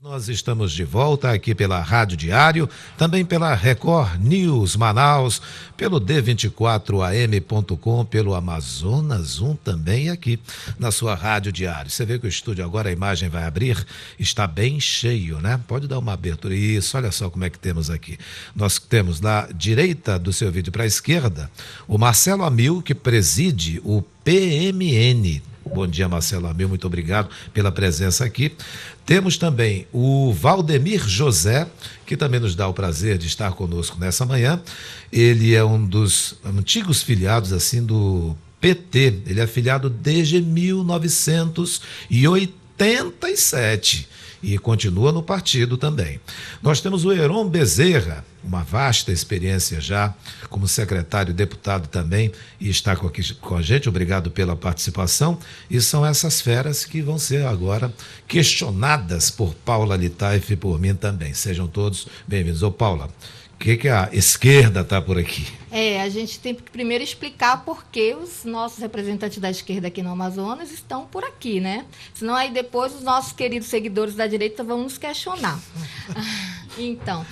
Nós estamos de volta aqui pela Rádio Diário, também pela Record News Manaus, pelo D24am.com, pelo Amazonas 1 também aqui na sua Rádio Diário. Você vê que o estúdio agora, a imagem vai abrir, está bem cheio, né? Pode dar uma abertura. Isso, olha só como é que temos aqui. Nós temos na direita do seu vídeo para a esquerda, o Marcelo Amil, que preside o PMN. Bom dia, Marcelo Amil, muito obrigado pela presença aqui. Temos também o Valdemir José, que também nos dá o prazer de estar conosco nessa manhã. Ele é um dos antigos filiados assim do PT. Ele é filiado desde 1987 e continua no partido também. Nós temos o Heron Bezerra, uma vasta experiência já como secretário e deputado também, e está aqui com a gente. Obrigado pela participação. E são essas feras que vão ser agora questionadas por Paula Litaif e por mim também. Sejam todos bem-vindos. Ô Paula, o que a esquerda está por aqui? A gente tem que primeiro explicar por que os nossos representantes da esquerda aqui no Amazonas estão por aqui, né? Senão aí depois os nossos queridos seguidores da direita vão nos questionar. Então,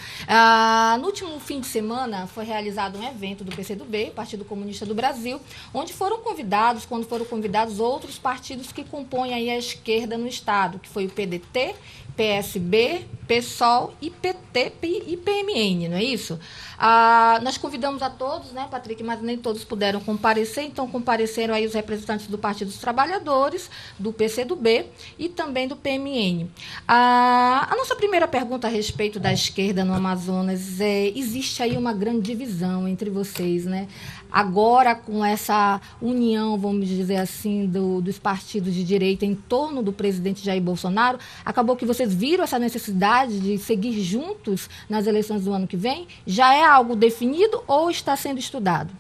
no último fim de semana foi realizado um evento do PCdoB, Partido Comunista do Brasil, onde foram convidados outros partidos que compõem aí a esquerda no estado, que foi o PDT, PSB, PSOL e PT e PMN, não é isso? Nós convidamos a todos, né, Patrick, mas nem todos puderam comparecer, então compareceram aí os representantes do Partido dos Trabalhadores, do PCdoB e também do PMN. A nossa primeira pergunta a respeito da esquerda no Amazonas existe aí uma grande divisão entre vocês, né? Agora, com essa união, vamos dizer assim, dos partidos de direita em torno do presidente Jair Bolsonaro, acabou que vocês viram essa necessidade de seguir juntos nas eleições do ano que vem? Já é algo definido ou está sendo estudado?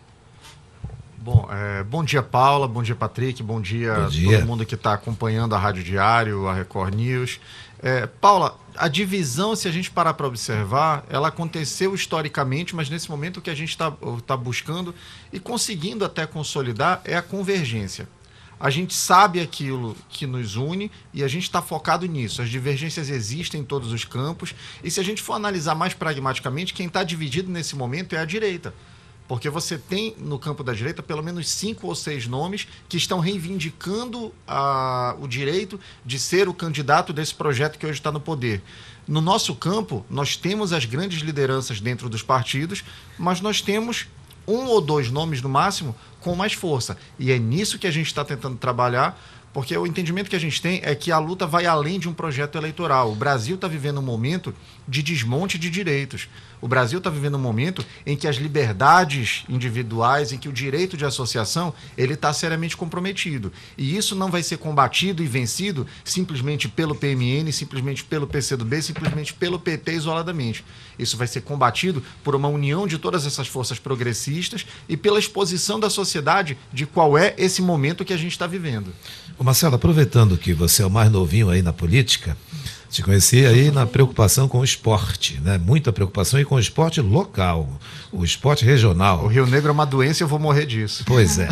Bom dia, Paula, bom dia, Patrick, bom dia a todo mundo que está acompanhando a Rádio Diário, a Record News. Paula, a divisão, se a gente parar para observar, ela aconteceu historicamente, mas nesse momento o que a gente está buscando e conseguindo até consolidar é a convergência. A gente sabe aquilo que nos une e a gente está focado nisso. As divergências existem em todos os campos e se a gente for analisar mais pragmaticamente, quem está dividido nesse momento é a direita. Porque você tem no campo da direita pelo menos 5 ou 6 nomes que estão reivindicando o direito de ser o candidato desse projeto que hoje está no poder. No nosso campo, nós temos as grandes lideranças dentro dos partidos, mas nós temos 1 ou 2 nomes no máximo com mais força. E é nisso que a gente está tentando trabalhar, porque o entendimento que a gente tem é que a luta vai além de um projeto eleitoral. O Brasil está vivendo um momento de desmonte de direitos. O Brasil está vivendo um momento em que as liberdades individuais, em que o direito de associação, ele está seriamente comprometido. E isso não vai ser combatido e vencido simplesmente pelo PMN, simplesmente pelo PCdoB, simplesmente pelo PT isoladamente. Isso vai ser combatido por uma união de todas essas forças progressistas e pela exposição da sociedade de qual é esse momento que a gente está vivendo. Ô Marcelo, aproveitando que você é o mais novinho aí na política, te conheci aí na preocupação com o esporte, né? Muita preocupação e com o esporte local, o esporte regional. O Rio Negro é uma doença e eu vou morrer disso. Pois é.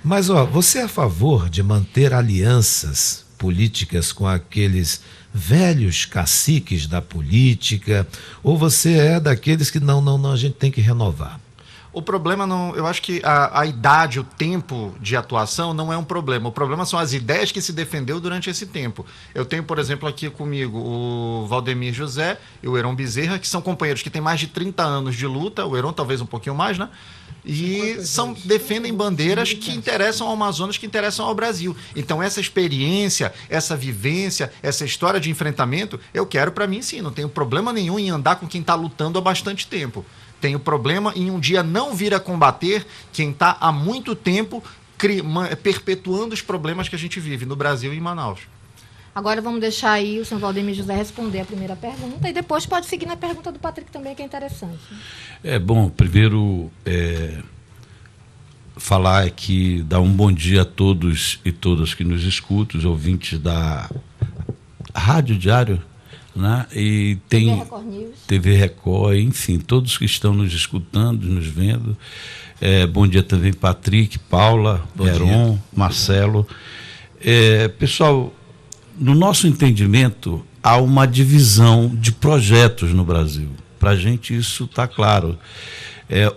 Mas, você é a favor de manter alianças políticas com aqueles velhos caciques da política, ou você é daqueles que não, a gente tem que renovar? O problema não, eu acho que a idade, o tempo de atuação não é um problema. O problema são as ideias que se defendeu durante esse tempo. Eu tenho, por exemplo, aqui comigo o Valdemir José e o Heron Bezerra, que são companheiros que têm mais de 30 anos de luta, o Heron talvez um pouquinho mais, né? E defendem bandeiras que interessam ao Amazonas, que interessam ao Brasil. Então essa experiência, essa vivência, essa história de enfrentamento, eu quero para mim sim, não tenho problema nenhum em andar com quem está lutando há bastante tempo. Tenho problema em um dia não vir a combater quem está há muito tempo perpetuando os problemas que a gente vive no Brasil e em Manaus. Agora vamos deixar aí o senhor Valdemir José responder a primeira pergunta e depois pode seguir na pergunta do Patrick também, que é interessante. Bom, primeiro falar aqui, dar um bom dia a todos e todas que nos escutam, os ouvintes da Rádio Diário, né? E tem TV Record, enfim, todos que estão nos escutando, nos vendo. Bom dia também, Patrick, Paula, Heron, Marcelo. Pessoal, no nosso entendimento, há uma divisão de projetos no Brasil. Para a gente isso está claro.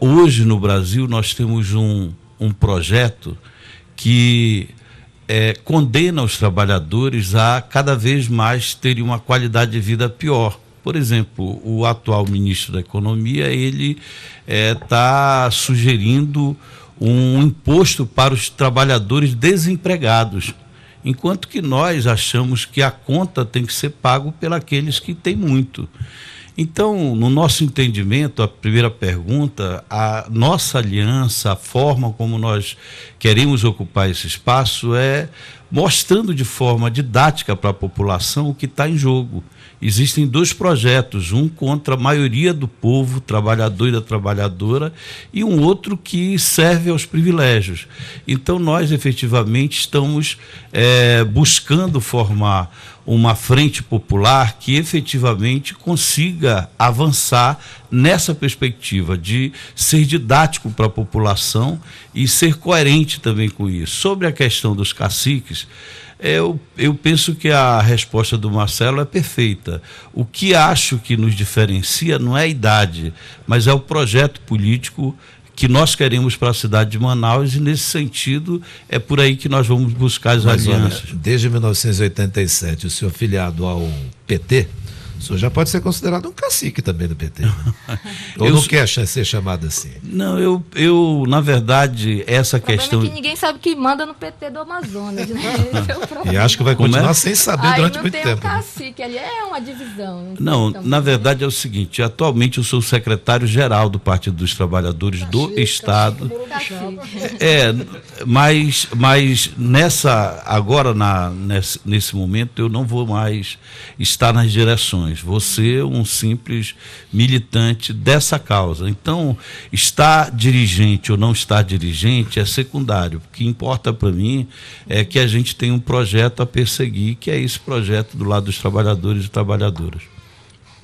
Hoje no Brasil nós temos um projeto que condena os trabalhadores a cada vez mais terem uma qualidade de vida pior. Por exemplo, o atual ministro da Economia, ele está sugerindo um imposto para os trabalhadores desempregados, enquanto que nós achamos que a conta tem que ser paga pelos que têm muito. Então, no nosso entendimento, a primeira pergunta, a nossa aliança, a forma como nós queremos ocupar esse espaço é mostrando de forma didática para a população o que está em jogo. Existem 2 projetos, um contra a maioria do povo, trabalhador e da trabalhadora, e um outro que serve aos privilégios. Então, nós efetivamente estamos buscando formar uma frente popular que efetivamente consiga avançar nessa perspectiva de ser didático para a população e ser coerente também com isso. Sobre a questão dos caciques, eu penso que a resposta do Marcelo é perfeita. O que acho que nos diferencia não é a idade, mas é o projeto político que nós queremos para a cidade de Manaus, e nesse sentido é por aí que nós vamos buscar as alianças. Olha, desde 1987, o senhor filiado ao PT, o senhor já pode ser considerado um cacique também do PT. Né? Ou não quer ser chamado assim? Não, eu na verdade, essa questão... É que ninguém sabe quem manda no PT do Amazonas, né? Esse é o problema. E acho que vai continuar sem saber durante muito tempo. Aí não tem um cacique, ali é uma divisão. Não, na verdade é o seguinte, atualmente eu sou secretário-geral do Partido dos Trabalhadores do Estado. Mas agora, nesse momento, eu não vou mais estar nas direções. Vou ser um simples militante dessa causa. Então, estar dirigente ou não estar dirigente é secundário. O que importa para mim é que a gente tem um projeto a perseguir, que é esse projeto do lado dos trabalhadores e trabalhadoras.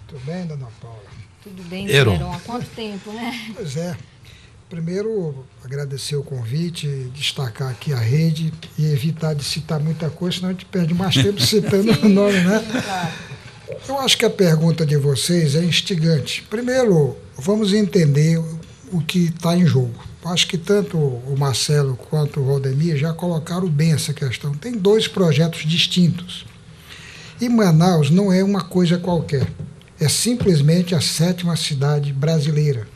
Tudo bem, dona Paula? Tudo bem, Heron. Há quanto tempo, né? Pois é. Primeiro, agradecer o convite, destacar aqui a rede e evitar de citar muita coisa, senão a gente perde mais tempo citando o nome, né? Claro. Eu acho que a pergunta de vocês é instigante. Primeiro, vamos entender o que está em jogo. Acho que tanto o Marcelo quanto o Valdemir já colocaram bem essa questão. Tem 2 projetos distintos. E Manaus não é uma coisa qualquer. É simplesmente a 7ª cidade brasileira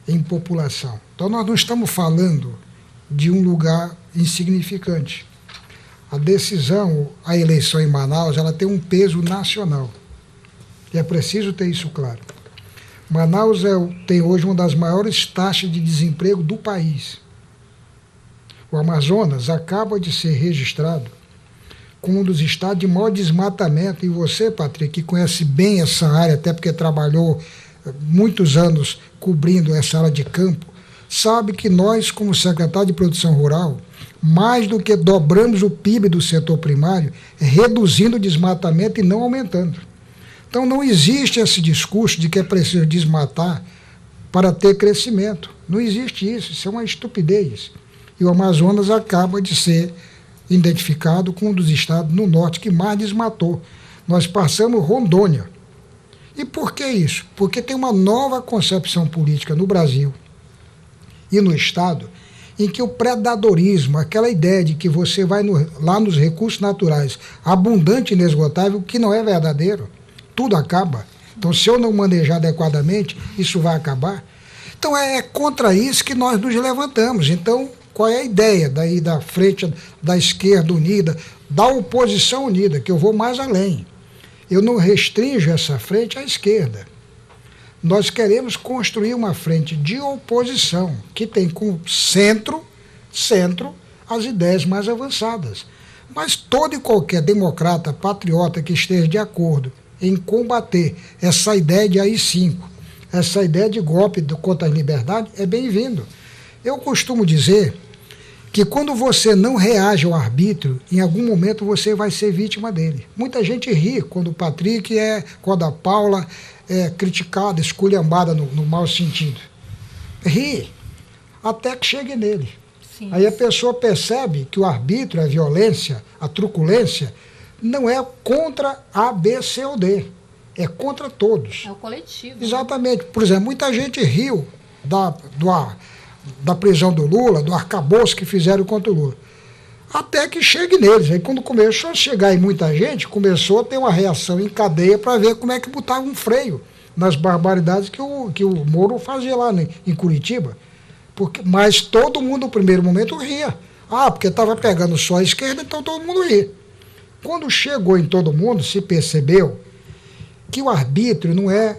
em população. Então, nós não estamos falando de um lugar insignificante. A decisão, a eleição em Manaus, ela tem um peso nacional. E é preciso ter isso claro. Manaus tem hoje uma das maiores taxas de desemprego do país. O Amazonas acaba de ser registrado como um dos estados de maior desmatamento. E você, Patrick, que conhece bem essa área, até porque trabalhou muitos anos cobrindo essa área de campo, sabe que nós, como secretário de Produção Rural, mais do que dobramos o PIB do setor primário, reduzindo o desmatamento e não aumentando. Então não existe esse discurso de que é preciso desmatar para ter crescimento. Não existe isso, isso é uma estupidez. E o Amazonas acaba de ser identificado como um dos estados no norte que mais desmatou. Nós passamos Rondônia. E por que isso? Porque tem uma nova concepção política no Brasil e no estado, em que o predadorismo, aquela ideia de que você vai lá nos recursos naturais, abundante e inesgotável, que não é verdadeiro, tudo acaba. Então, se eu não manejar adequadamente, isso vai acabar. Então, é contra isso que nós nos levantamos. Então, qual é a ideia daí da frente da esquerda unida, da oposição unida, que eu vou mais além. Eu não restringo essa frente à esquerda. Nós queremos construir uma frente de oposição que tem como centro as ideias mais avançadas. Mas todo e qualquer democrata, patriota que esteja de acordo em combater essa ideia de AI-5, essa ideia de golpe contra a liberdade, é bem-vindo. Eu costumo dizer que quando você não reage ao arbítrio, em algum momento você vai ser vítima dele. Muita gente ri quando o Patrick quando a Paula é criticada, esculhambada no mau sentido. Ri, até que chegue nele. Sim. Aí a pessoa percebe que o arbítrio, a violência, a truculência, não é contra A, B, C ou D. É contra todos. É o coletivo. Exatamente. Por exemplo, muita gente riu da prisão do Lula, do arcabouço que fizeram contra o Lula. Até que chegue neles. Aí quando começou a chegar em muita gente, começou a ter uma reação em cadeia para ver como é que botava um freio nas barbaridades que o Moro fazia lá em Curitiba. Mas todo mundo, no primeiro momento, ria. Porque estava pegando só a esquerda, então todo mundo ria. Quando chegou em todo mundo, se percebeu que o arbítrio não é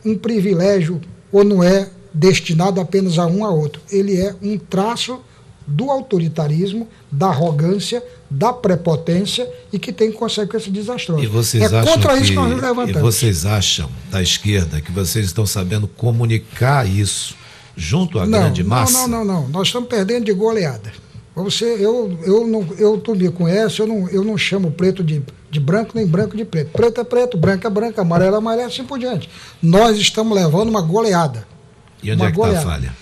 um privilégio ou não é destinado apenas a um a outro. Ele é um traço do autoritarismo, da arrogância, da prepotência e que tem consequências desastrosas. E vocês acham contra isso que nós levantamos. E vocês acham, da esquerda, que vocês estão sabendo comunicar isso junto à grande massa? Não. Nós estamos perdendo de goleada. Tu me conhece, eu não chamo preto de branco, nem branco de preto. Preto é preto, branco é branco, amarelo é amarelo, assim por diante. Nós estamos levando uma goleada. E onde é que está a falha?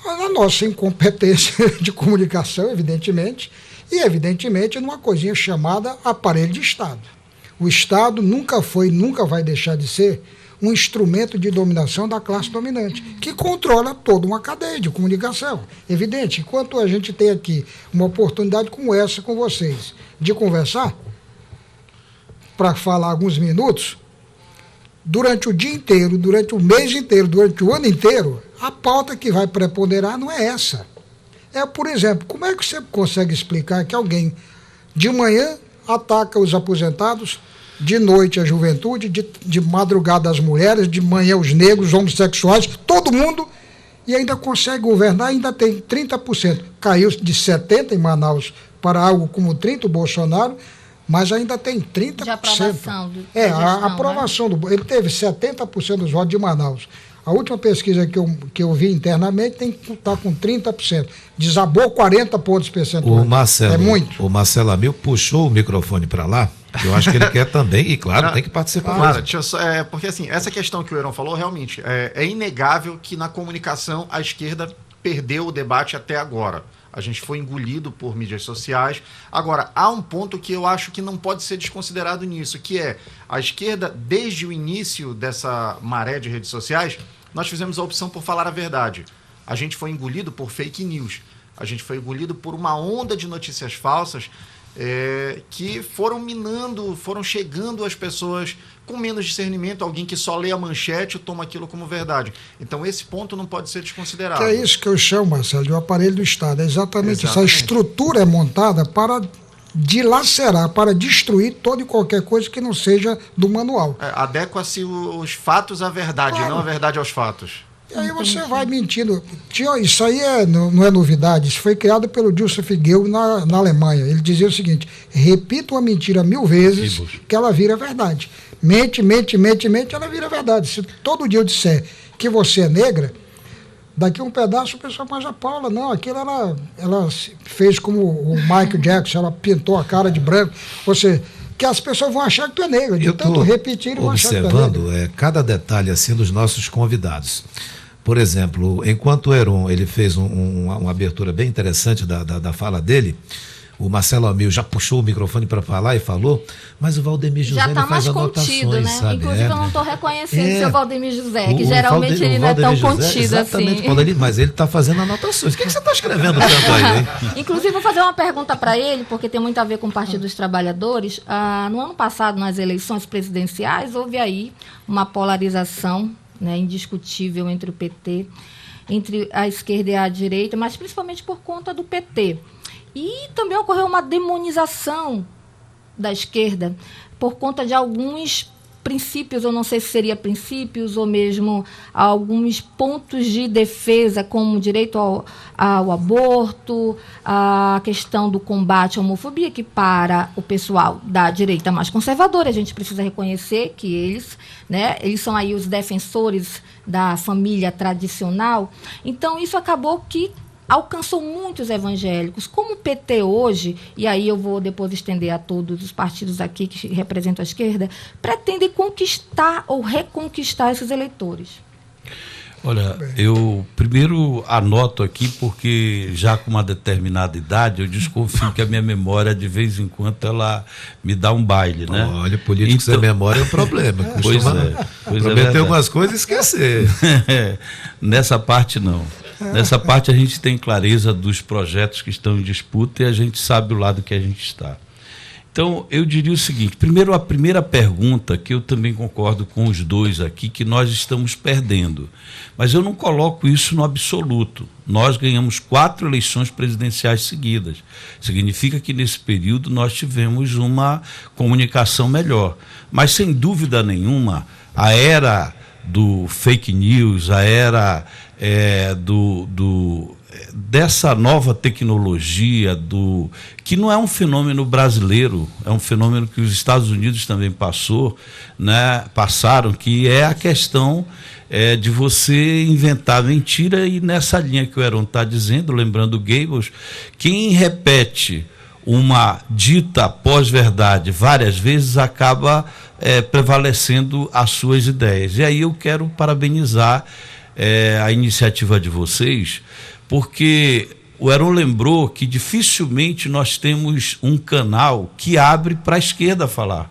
A nossa incompetência de comunicação, evidentemente, e evidentemente numa coisinha chamada aparelho de Estado. O Estado nunca foi, nunca vai deixar de ser um instrumento de dominação da classe dominante, que controla toda uma cadeia de comunicação. Evidente, enquanto a gente tem aqui uma oportunidade como essa com vocês, de conversar, para falar alguns minutos, durante o dia inteiro, durante o mês inteiro, durante o ano inteiro, a pauta que vai preponderar não é essa. Por exemplo, como é que você consegue explicar que alguém de manhã ataca os aposentados, de noite a juventude, de madrugada as mulheres, de manhã os negros, homossexuais, todo mundo, e ainda consegue governar, ainda tem 30%. Caiu de 70% em Manaus para algo como 30% o Bolsonaro, mas ainda tem 30%. De aprovação. A aprovação, né? Ele teve 70% dos votos de Manaus. A última pesquisa que eu vi internamente tem que estar com 30%. Desabou 40 pontos percentuais. É muito. O Marcelo Amil puxou o microfone para lá. Eu acho que ele quer também, e claro, tem que participar. Claro, porque assim, essa questão que o Heron falou, realmente, é inegável que na comunicação a esquerda perdeu o debate até agora. A gente foi engolido por mídias sociais. Agora, há um ponto que eu acho que não pode ser desconsiderado nisso, que é a esquerda, desde o início dessa maré de redes sociais, nós fizemos a opção por falar a verdade. A gente foi engolido por fake news. A gente foi engolido por uma onda de notícias falsas que foram minando, foram chegando às pessoas com menos discernimento, alguém que só lê a manchete e toma aquilo como verdade. Então, esse ponto não pode ser desconsiderado. Que é isso que eu chamo, Marcelo, de um aparelho do Estado. É exatamente isso. A estrutura é montada para dilacerar, para destruir toda e qualquer coisa que não seja do manual. Adequa-se os fatos à verdade, não a verdade aos fatos. E aí você vai mentindo. Isso aí não é novidade, isso foi criado pelo Joseph Goebbels na Alemanha. Ele dizia o seguinte: repita uma mentira 1000 vezes que ela vira verdade. Mente, ela vira verdade. Se todo dia eu disser que você é negra, daqui a um pedaço o pessoal, mas a Paula, não, aquilo ela fez como o Michael Jackson, ela pintou a cara de branco. Você... que as pessoas vão achar que tu é negro, de tanto repetir, vão achar que tu é negro. Observando cada detalhe assim dos nossos convidados. Por exemplo, enquanto o Heron ele fez uma abertura bem interessante da fala dele, o Marcelo Amil já puxou o microfone para falar e falou, mas o Valdemir José já tá faz anotações, contido, né? Sabe? Inclusive eu não estou reconhecendo o seu Valdemir José, que geralmente ele não é tão contido assim. Mas ele está fazendo anotações. O que você está escrevendo tanto aí, hein? Inclusive, vou fazer uma pergunta para ele, porque tem muito a ver com o Partido dos Trabalhadores. No ano passado, nas eleições presidenciais, houve aí uma polarização, né, indiscutível entre o PT, entre a esquerda e a direita, mas principalmente por conta do PT. E também ocorreu uma demonização da esquerda por conta de alguns princípios, eu não sei se seria princípios ou mesmo alguns pontos de defesa, como o direito ao aborto, a questão do combate à homofobia, que para o pessoal da direita mais conservadora, a gente precisa reconhecer que eles são aí os defensores da família tradicional. Então, isso acabou que alcançou muitos evangélicos. Como o PT hoje, e aí eu vou depois estender a todos os partidos aqui que representam a esquerda, pretende conquistar ou reconquistar esses eleitores? Olha, eu primeiro anoto aqui porque já com uma determinada idade eu desconfio que a minha memória de vez em quando ela me dá um baile, né? Olha, político sem memória é um problema. Pois prometer algumas coisas e esquecer. Nessa parte não. Nessa parte a gente tem clareza dos projetos que estão em disputa e a gente sabe o lado que a gente está. Então, eu diria o seguinte, primeiro a primeira pergunta, que eu também concordo com os dois aqui, que nós estamos perdendo. Mas eu não coloco isso no absoluto. Nós ganhamos 4 eleições presidenciais seguidas. Significa que nesse período nós tivemos uma comunicação melhor. Mas, sem dúvida nenhuma, a era do fake news, a era dessa nova tecnologia, que não é um fenômeno brasileiro, é um fenômeno que os Estados Unidos também passaram, que é a questão de você inventar mentira, e nessa linha que o Heron está dizendo, lembrando o Goebbels, quem repete uma dita pós-verdade várias vezes acaba prevalecendo as suas ideias. E aí eu quero parabenizar a iniciativa de vocês, porque o Heron lembrou que dificilmente nós temos um canal que abre para a esquerda falar.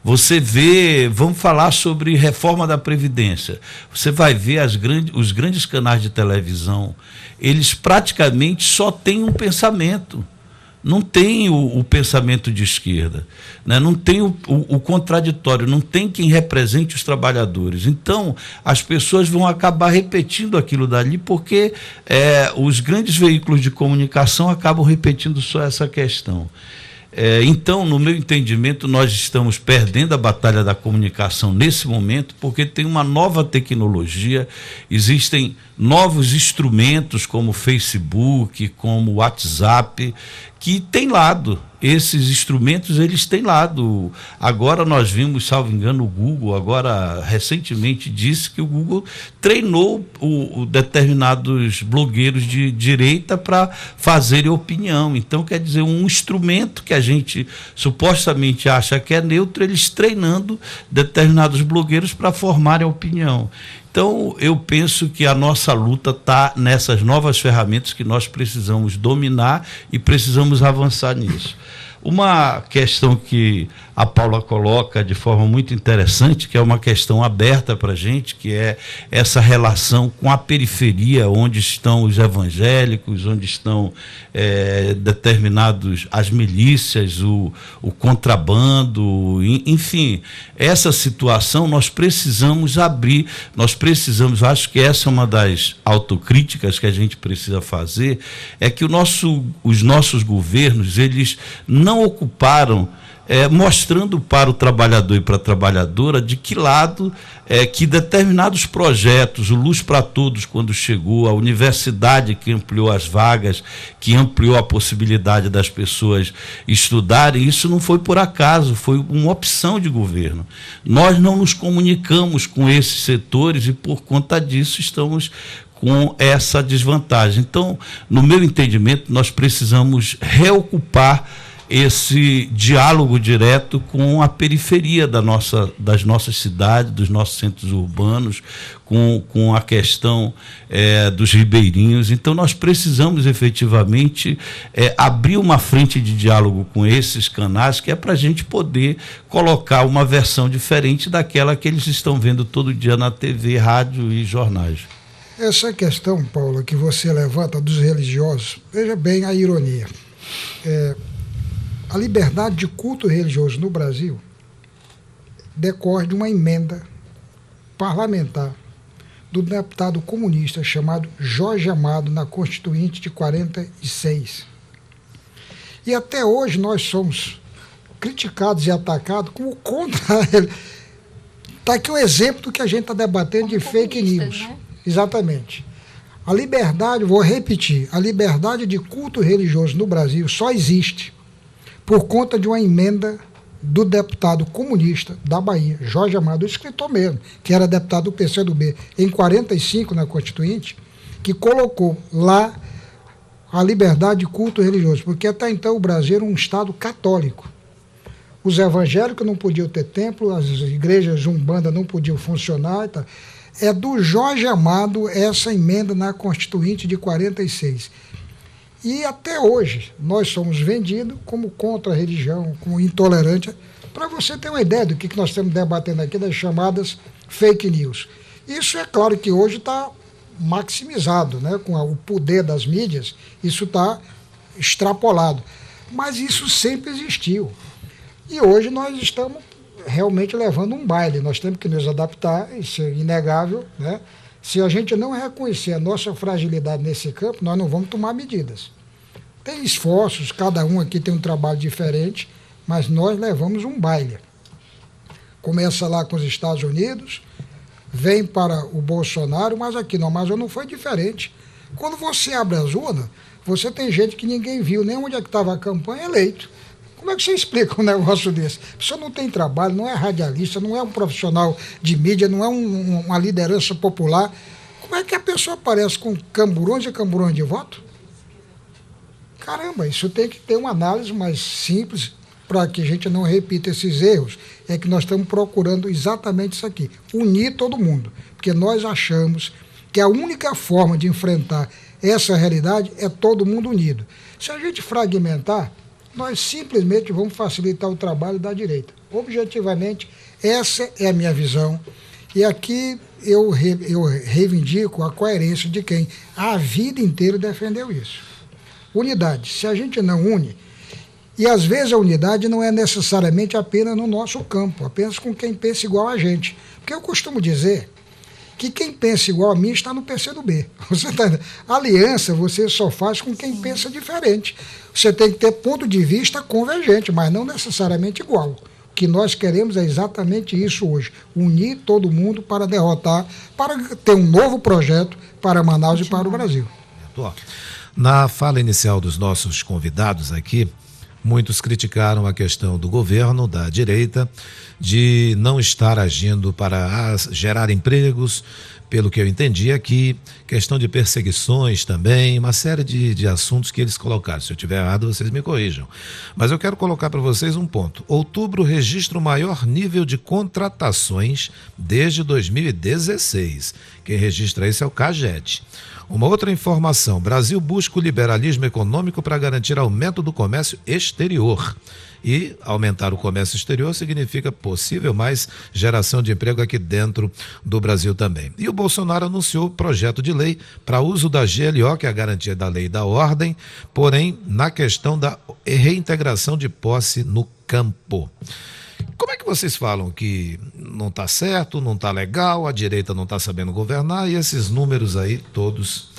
Você vê, vamos falar sobre reforma da Previdência, você vai ver os grandes canais de televisão, eles praticamente só têm um pensamento. Não tem o pensamento de esquerda, né? Não tem o contraditório, não tem quem represente os trabalhadores. Então, as pessoas vão acabar repetindo aquilo dali, porque os grandes veículos de comunicação acabam repetindo só essa questão. Então, no meu entendimento, nós estamos perdendo a batalha da comunicação nesse momento, porque tem uma nova tecnologia, existem novos instrumentos como o Facebook, como o WhatsApp, que tem lado. Esses instrumentos, eles têm lado. Agora nós vimos, salvo engano, o Google, agora recentemente disse que o Google treinou determinados blogueiros de direita para fazerem opinião. Então, quer dizer, um instrumento que a gente supostamente acha que é neutro, eles treinando determinados blogueiros para formarem opinião. Então, eu penso que a nossa luta está nessas novas ferramentas que nós precisamos dominar e precisamos avançar nisso. Uma questão que a Paula coloca de forma muito interessante, que é uma questão aberta para a gente, que é essa relação com a periferia, onde estão os evangélicos, onde estão determinados, as milícias, o contrabando, enfim, essa situação nós precisamos abrir, acho que essa é uma das autocríticas que a gente precisa fazer, é que os nossos governos, eles não ocuparam, mostrando para o trabalhador e para a trabalhadora de que lado que determinados projetos, o Luz para Todos, quando chegou, a universidade que ampliou as vagas, que ampliou a possibilidade das pessoas estudarem, isso não foi por acaso, foi uma opção de governo. Nós não nos comunicamos com esses setores e, por conta disso, estamos com essa desvantagem. Então, no meu entendimento, nós precisamos reocupar esse diálogo direto com a periferia das nossas cidades, dos nossos centros urbanos, com a questão dos ribeirinhos. Então, nós precisamos efetivamente abrir uma frente de diálogo com esses canais, que é para a gente poder colocar uma versão diferente daquela que eles estão vendo todo dia na TV, rádio e jornais. Essa questão, Paula, que você levanta dos religiosos, veja bem a ironia. A liberdade de culto religioso no Brasil decorre de uma emenda parlamentar do deputado comunista chamado Jorge Amado, na Constituinte de 46. E até hoje nós somos criticados e atacados como contra ele. Está aqui o exemplo do que a gente está debatendo de fake news. Né? Exatamente. A liberdade, vou repetir, a liberdade de culto religioso no Brasil só existe por conta de uma emenda do deputado comunista da Bahia, Jorge Amado, o escritor mesmo, que era deputado do PCdoB, em 45, na Constituinte, que colocou lá a liberdade de culto religioso, porque até então o Brasil era um Estado católico. Os evangélicos não podiam ter templo, as igrejas umbanda não podiam funcionar. É do Jorge Amado essa emenda na Constituinte de 46. E até hoje nós somos vendidos como contra a religião, como intolerante, para você ter uma ideia do que nós estamos debatendo aqui, das chamadas fake news. Isso é claro que hoje está maximizado, né? Com o poder das mídias, isso está extrapolado. Mas isso sempre existiu. E hoje nós estamos realmente levando um baile. Nós temos que nos adaptar, isso é inegável, né? Se a gente não reconhecer a nossa fragilidade nesse campo, nós não vamos tomar medidas. Tem esforços, cada um aqui tem um trabalho diferente, mas nós levamos um baile. Começa lá com os Estados Unidos, vem para o Bolsonaro, mas aqui no Amazonas não foi diferente. Quando você abre as urnas, você tem gente que ninguém viu, nem onde é que estava a campanha, eleito. Como é que você explica um negócio desse? A pessoa não tem trabalho, não é radialista, não é um profissional de mídia, não é uma liderança popular. Como é que a pessoa aparece com camburões e camburões de voto? Caramba, isso tem que ter uma análise mais simples para que a gente não repita esses erros. É que nós estamos procurando exatamente isso aqui, unir todo mundo. Porque nós achamos que a única forma de enfrentar essa realidade é todo mundo unido. Se a gente fragmentar, nós simplesmente vamos facilitar o trabalho da direita. Objetivamente, essa é a minha visão. E aqui eu reivindico a coerência de quem a vida inteira defendeu isso. Unidade. Se a gente não une, e às vezes a unidade não é necessariamente apenas no nosso campo, apenas com quem pensa igual a gente. Porque eu costumo dizer que quem pensa igual a mim está no PCdoB. Aliança você só faz com quem pensa diferente. Você tem que ter ponto de vista convergente, mas não necessariamente igual. O que nós queremos é exatamente isso hoje, unir todo mundo para derrotar, para ter um novo projeto para Manaus e para o Brasil. Na fala inicial dos nossos convidados aqui, muitos criticaram a questão do governo, da direita, de não estar agindo para gerar empregos, pelo que eu entendi aqui, questão de perseguições também, uma série de assuntos que eles colocaram. Se eu estiver errado, vocês me corrijam. Mas eu quero colocar para vocês um ponto. Outubro registra o maior nível de contratações desde 2016. Quem registra isso é o CAGED. Uma outra informação, Brasil busca o liberalismo econômico para garantir aumento do comércio exterior. E aumentar o comércio exterior significa possível mais geração de emprego aqui dentro do Brasil também. E o Bolsonaro anunciou o projeto de lei para uso da GLO, que é a garantia da lei e da ordem, porém na questão da reintegração de posse no campo. Como é que vocês falam que não está certo, não está legal, a direita não está sabendo governar e esses números aí todos,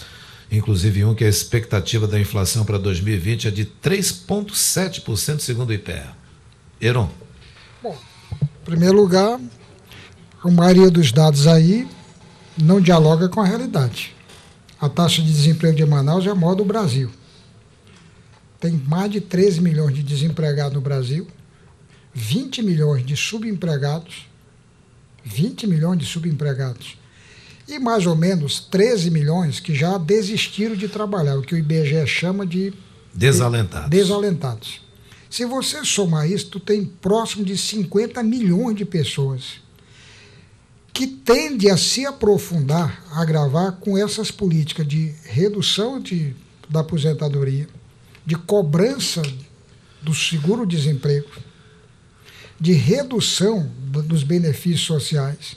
inclusive um que a expectativa da inflação para 2020 é de 3,7% segundo o IPEA. Heron. Bom, em primeiro lugar, a maioria dos dados aí não dialoga com a realidade. A taxa de desemprego de Manaus é a maior do Brasil. Tem mais de 13 milhões de desempregados no Brasil, 20 milhões de subempregados, 20 milhões de subempregados, e mais ou menos 13 milhões que já desistiram de trabalhar, o que o IBGE chama de desalentados. Se você somar isso, tu tem próximo de 50 milhões de pessoas que tendem a se aprofundar, a agravar com essas políticas de redução da aposentadoria, de cobrança do seguro-desemprego, de redução dos benefícios sociais.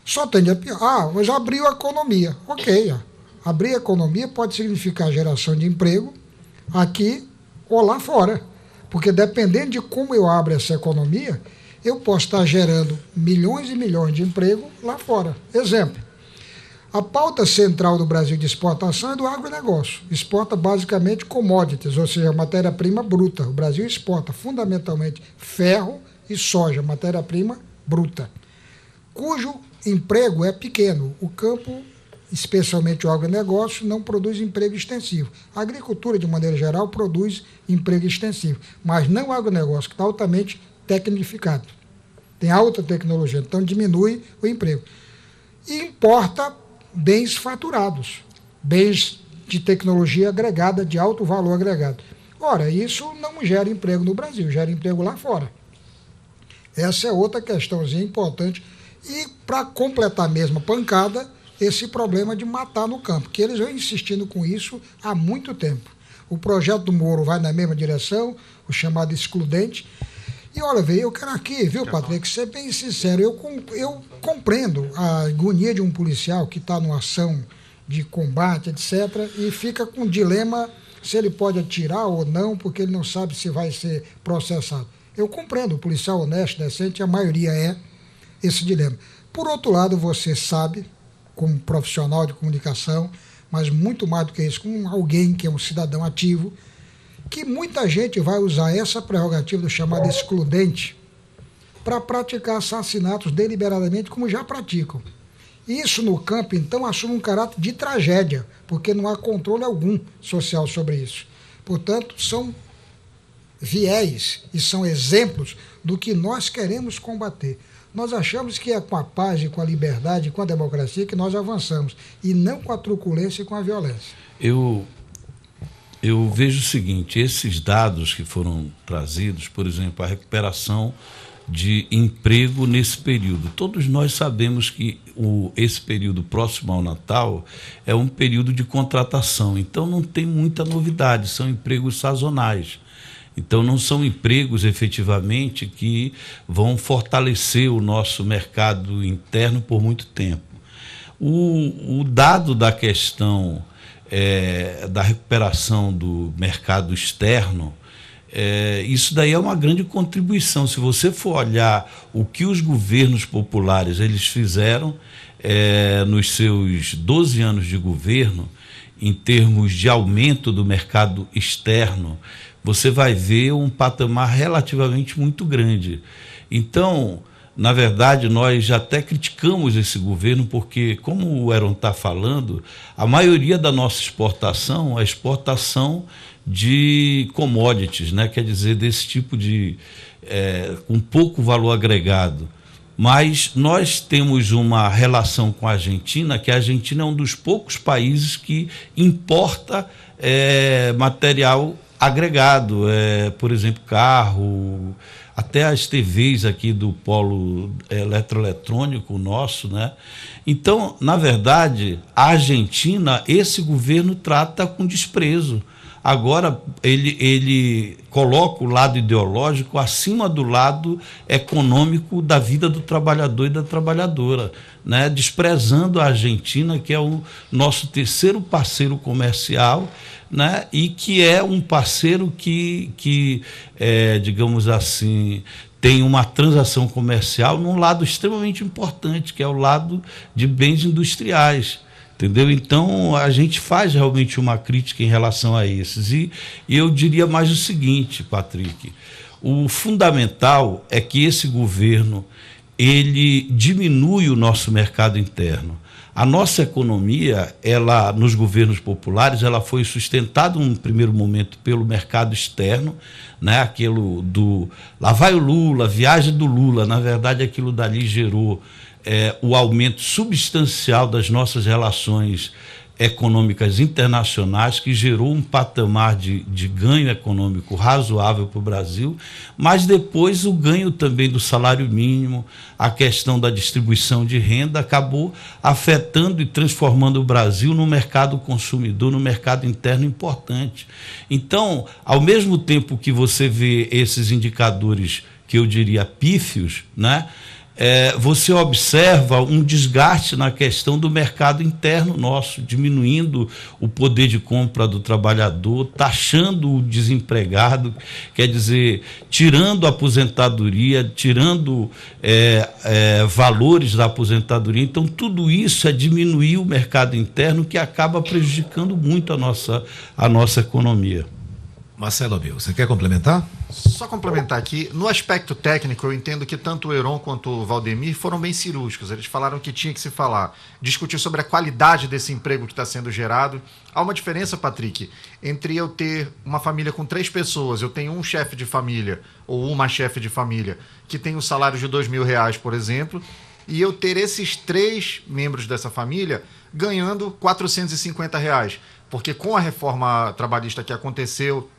Só tende a piorar. Mas abriu a economia. Ok, abrir a economia pode significar geração de emprego aqui ou lá fora. Porque dependendo de como eu abro essa economia, eu posso estar gerando milhões e milhões de emprego lá fora. Exemplo, a pauta central do Brasil de exportação é do agronegócio. Exporta basicamente commodities, ou seja, matéria-prima bruta. O Brasil exporta fundamentalmente ferro e soja, matéria-prima bruta, cujo emprego é pequeno. O campo, especialmente o agronegócio, não produz emprego extensivo. A agricultura, de maneira geral, produz emprego extensivo, mas não o agronegócio, que está altamente tecnificado. Tem alta tecnologia, então diminui o emprego. E importa bens faturados, bens de tecnologia agregada, de alto valor agregado. Ora, isso não gera emprego no Brasil, gera emprego lá fora. Essa é outra questãozinha importante E, para completar a mesma pancada, esse problema de matar no campo, que eles vão insistindo com isso há muito tempo. O projeto do Moro vai na mesma direção, o chamado excludente. E olha, eu quero aqui, viu, Patrick, ser bem sincero, eu compreendo a agonia de um policial que está numa ação de combate, etc., e fica com um dilema se ele pode atirar ou não, porque ele não sabe se vai ser processado. Eu compreendo, o policial honesto, decente, a maioria é esse dilema. Por outro lado, você sabe, como profissional de comunicação, mas muito mais do que isso, como alguém que é um cidadão ativo, que muita gente vai usar essa prerrogativa do chamado excludente para praticar assassinatos deliberadamente, como já praticam. Isso no campo, então, assume um caráter de tragédia, porque não há controle algum social sobre isso. Portanto, são viés e são exemplos do que nós queremos combater. Nós achamos que é com a paz e com a liberdade e com a democracia que nós avançamos, e não com a truculência e com a violência. Eu vejo o seguinte, esses dados que foram trazidos, por exemplo, a recuperação de emprego nesse período. Todos nós sabemos que esse período próximo ao Natal é um período de contratação, então não tem muita novidade, são empregos sazonais. Então, não são empregos, efetivamente, que vão fortalecer o nosso mercado interno por muito tempo. O dado da questão da recuperação do mercado externo, isso daí é uma grande contribuição. Se você for olhar o que os governos populares eles fizeram nos seus 12 anos de governo, em termos de aumento do mercado externo, você vai ver um patamar relativamente muito grande. Então, na verdade, nós já até criticamos esse governo, porque, como o Heron está falando, a maioria da nossa exportação é exportação de commodities, né? Quer dizer, desse tipo de... com pouco valor agregado. Mas nós temos uma relação com a Argentina, que a Argentina é um dos poucos países que importa material agregado, por exemplo, carro, até as TVs aqui do polo eletroeletrônico nosso, né? Então, na verdade, a Argentina, esse governo trata com desprezo. Agora, ele coloca o lado ideológico acima do lado econômico da vida do trabalhador e da trabalhadora, né? Desprezando a Argentina, que é o nosso terceiro parceiro comercial, né? E que é um parceiro que digamos assim, tem uma transação comercial num lado extremamente importante, que é o lado de bens industriais. Entendeu? Então, a gente faz realmente uma crítica em relação a esses. E eu diria mais o seguinte, Patrick, o fundamental é que esse governo ele diminui o nosso mercado interno. A nossa economia, ela, nos governos populares, ela foi sustentada num primeiro momento pelo mercado externo, né? Aquilo do lá vai o Lula, viagem do Lula, na verdade aquilo dali gerou o aumento substancial das nossas relações econômicas internacionais, que gerou um patamar de ganho econômico razoável para o Brasil, mas depois o ganho também do salário mínimo, a questão da distribuição de renda, acabou afetando e transformando o Brasil num mercado consumidor, num mercado interno importante. Então, ao mesmo tempo que você vê esses indicadores que eu diria pífios, né? Você observa um desgaste na questão do mercado interno nosso, diminuindo o poder de compra do trabalhador, taxando o desempregado, quer dizer, tirando a aposentadoria, tirando valores da aposentadoria. Então, tudo isso é diminuir o mercado interno, que acaba prejudicando muito a nossa economia. Marcelo Abil, você quer complementar? Só complementar aqui, no aspecto técnico, eu entendo que tanto o Heron quanto o Valdemir foram bem cirúrgicos. Eles falaram que tinha que se falar, discutir sobre a qualidade desse emprego que está sendo gerado. Há uma diferença, Patrick, entre eu ter uma família com 3 pessoas, eu tenho um chefe de família ou uma chefe de família que tem um salário de R$2.000, por exemplo, e eu ter esses 3 membros dessa família ganhando R$450. Porque com a reforma trabalhista que aconteceu,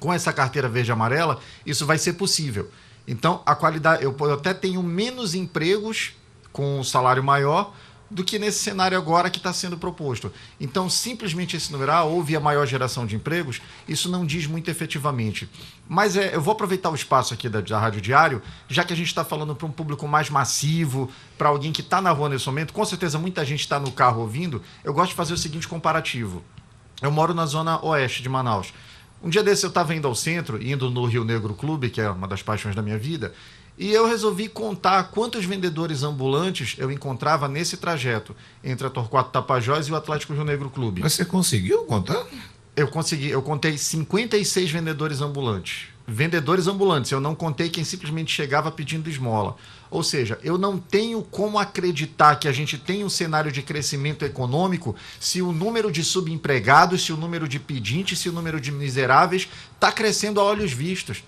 com essa carteira verde e amarela, isso vai ser possível. Então, a qualidade, eu até tenho menos empregos com um salário maior do que nesse cenário agora que está sendo proposto. Então, simplesmente esse numerar, houve a maior geração de empregos, isso não diz muito efetivamente. Mas eu vou aproveitar o espaço aqui da Rádio Diário, já que a gente está falando para um público mais massivo, para alguém que está na rua nesse momento, com certeza muita gente está no carro ouvindo, eu gosto de fazer o seguinte comparativo. Eu moro na zona oeste de Manaus. Um dia desse eu estava indo ao centro, indo no Rio Negro Clube, que é uma das paixões da minha vida, e eu resolvi contar quantos vendedores ambulantes eu encontrava nesse trajeto entre a Torquato Tapajós e o Atlético Rio Negro Clube. Mas você conseguiu contar? Eu consegui, eu contei 56 vendedores ambulantes. Vendedores ambulantes, eu não contei quem simplesmente chegava pedindo esmola. Ou seja, eu não tenho como acreditar que a gente tem um cenário de crescimento econômico se o número de subempregados, se o número de pedintes, se o número de miseráveis está crescendo a olhos vistos.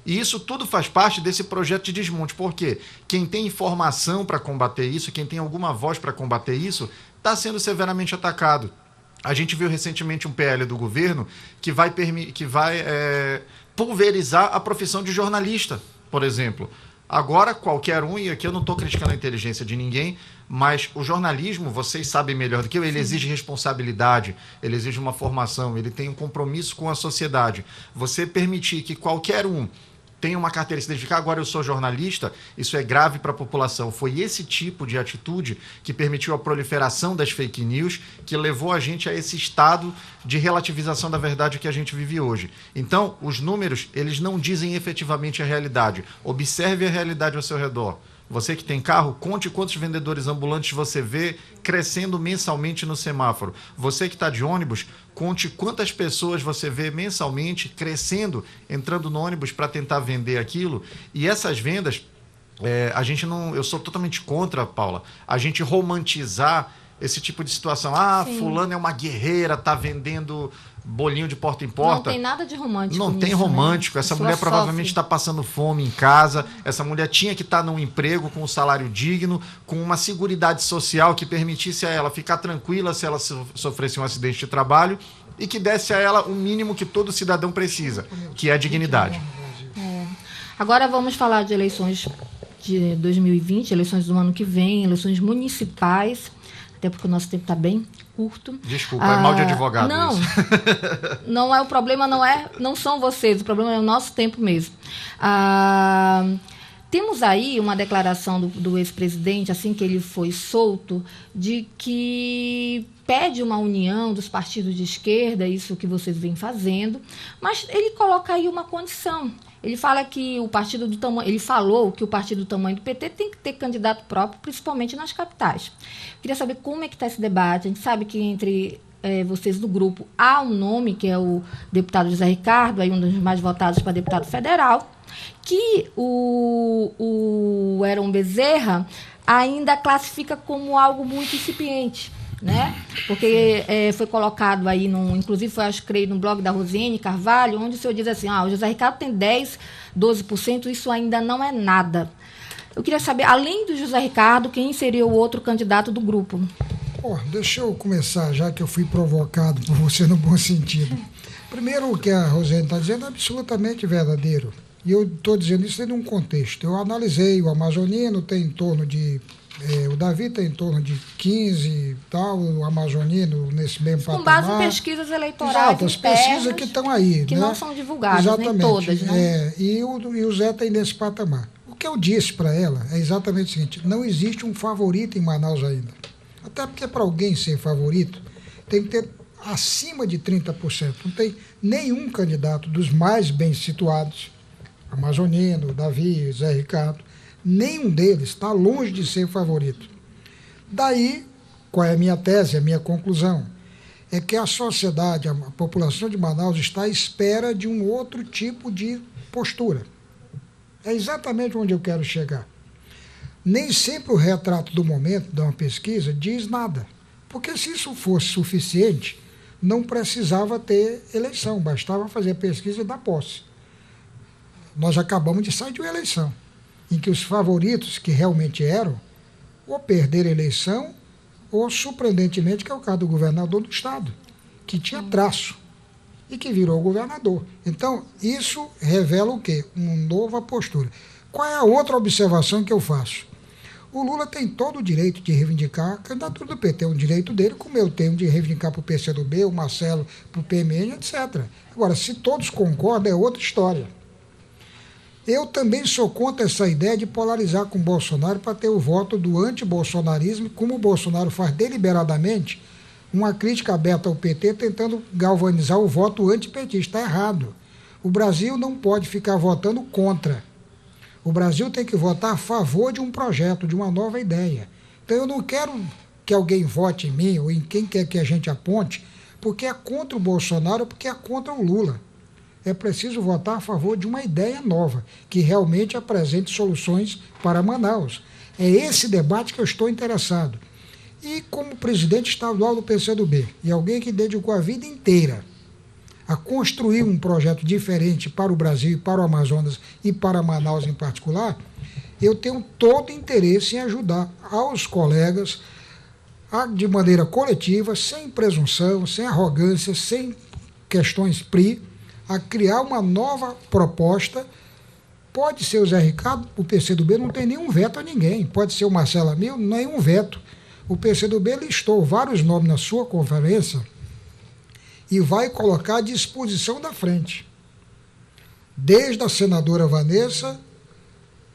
E isso tudo faz parte desse projeto de desmonte, porque quem tem informação para combater isso, quem tem alguma voz para combater isso, está sendo severamente atacado. A gente viu recentemente um PL do governo que vai pulverizar a profissão de jornalista, por exemplo. Agora, qualquer um, e aqui eu não estou criticando a inteligência de ninguém, mas o jornalismo, vocês sabem melhor do que eu, ele exige responsabilidade, ele exige uma formação, ele tem um compromisso com a sociedade. Você permitir que qualquer um tenha uma carteira e se identificar, agora eu sou jornalista, isso é grave para a população. Foi esse tipo de atitude que permitiu a proliferação das fake news, que levou a gente a esse estado de relativização da verdade que a gente vive hoje. Então, os números, eles não dizem efetivamente a realidade. Observe a realidade ao seu redor. Você que tem carro, conte quantos vendedores ambulantes você vê crescendo mensalmente no semáforo. Você que está de ônibus, conte quantas pessoas você vê mensalmente crescendo, entrando no ônibus para tentar vender aquilo. E essas vendas, eu sou totalmente contra, Paula, a gente romantizar esse tipo de situação. Sim. Fulano é uma guerreira, tá vendendo bolinho de porta em porta. Não tem nada de romântico. Não tem romântico. Né? Essa mulher provavelmente está passando fome em casa. Essa mulher tinha que estar num emprego com um salário digno, com uma seguridade social que permitisse a ela ficar tranquila se ela sofresse um acidente de trabalho e que desse a ela o mínimo que todo cidadão precisa, que é a dignidade. Agora vamos falar de eleições de 2020, eleições do ano que vem, eleições municipais, até porque o nosso tempo está bem curto. Desculpa, é mal de advogado. Não, isso. Não é o problema, não são vocês, o problema é o nosso tempo mesmo. Temos aí uma declaração do ex-presidente, assim que ele foi solto, de que pede uma união dos partidos de esquerda, isso que vocês vêm fazendo, mas ele coloca aí uma condição. Ele fala que ele falou que o partido do tamanho do PT tem que ter candidato próprio, principalmente nas capitais. Queria saber como é que está esse debate. A gente sabe que entre vocês do grupo há um nome, que é o deputado José Ricardo, aí um dos mais votados para deputado federal, que o Heron Bezerra ainda classifica como algo muito incipiente, né? Porque foi colocado aí, inclusive foi, acho que creio, no blog da Rosiane Carvalho, onde o senhor diz assim, o José Ricardo tem 10%, 12%, isso ainda não é nada. Eu queria saber, além do José Ricardo, quem seria o outro candidato do grupo? Deixa eu começar, já que eu fui provocado por você no bom sentido. Primeiro, o que a Rosiane está dizendo é absolutamente verdadeiro. E eu estou dizendo isso em um contexto. Eu analisei, o amazonino tem em torno de... o Davi tem em torno de 15, tal, o amazonino nesse mesmo patamar. Com base em pesquisas eleitorais. Exato, as pesquisas que estão aí. Que, né, não são divulgadas, exatamente, nem todas. Né? E o Zé tem nesse patamar. O que eu disse para ela é exatamente o seguinte, não existe um favorito em Manaus ainda. Até porque para alguém ser favorito, tem que ter acima de 30%. Não tem nenhum candidato dos mais bem situados, amazonino, Davi, Zé Ricardo, nenhum deles está longe de ser favorito. Daí, qual é a minha tese, a minha conclusão? É que a sociedade, a população de Manaus está à espera de um outro tipo de postura. É exatamente onde eu quero chegar. Nem sempre o retrato do momento de uma pesquisa diz nada. Porque se isso fosse suficiente, não precisava ter eleição, bastava fazer a pesquisa e dar posse. Nós acabamos de sair de uma eleição, em que os favoritos que realmente eram, ou perderam a eleição, ou, surpreendentemente, que é o caso do governador do estado, que tinha traço e que virou governador. Então, isso revela o quê? Uma nova postura. Qual é a outra observação que eu faço? O Lula tem todo o direito de reivindicar a candidatura do PT, é um direito dele, como eu tenho de reivindicar para o PCdoB, o Marcelo para o PMN, etc. Agora, se todos concordam, é outra história. Eu também sou contra essa ideia de polarizar com o Bolsonaro para ter o voto do anti-bolsonarismo, como o Bolsonaro faz deliberadamente uma crítica aberta ao PT, tentando galvanizar o voto antipetista. Está errado. O Brasil não pode ficar votando contra. O Brasil tem que votar a favor de um projeto, de uma nova ideia. Então eu não quero que alguém vote em mim ou em quem quer que a gente aponte, porque é contra o Bolsonaro ou porque é contra o Lula. É preciso votar a favor de uma ideia nova, que realmente apresente soluções para Manaus. É esse debate que eu estou interessado. E como presidente estadual do PCdoB, e alguém que dedicou a vida inteira a construir um projeto diferente para o Brasil e para o Amazonas e para Manaus em particular, eu tenho todo interesse em ajudar aos colegas de maneira coletiva, sem presunção, sem arrogância, sem questões PRI, a criar uma nova proposta. Pode ser o Zé Ricardo, o PCdoB não tem nenhum veto a ninguém, pode ser o Marcelo Amil, nenhum veto. O PCdoB listou vários nomes na sua conferência e vai colocar à disposição da frente. Desde a senadora Vanessa,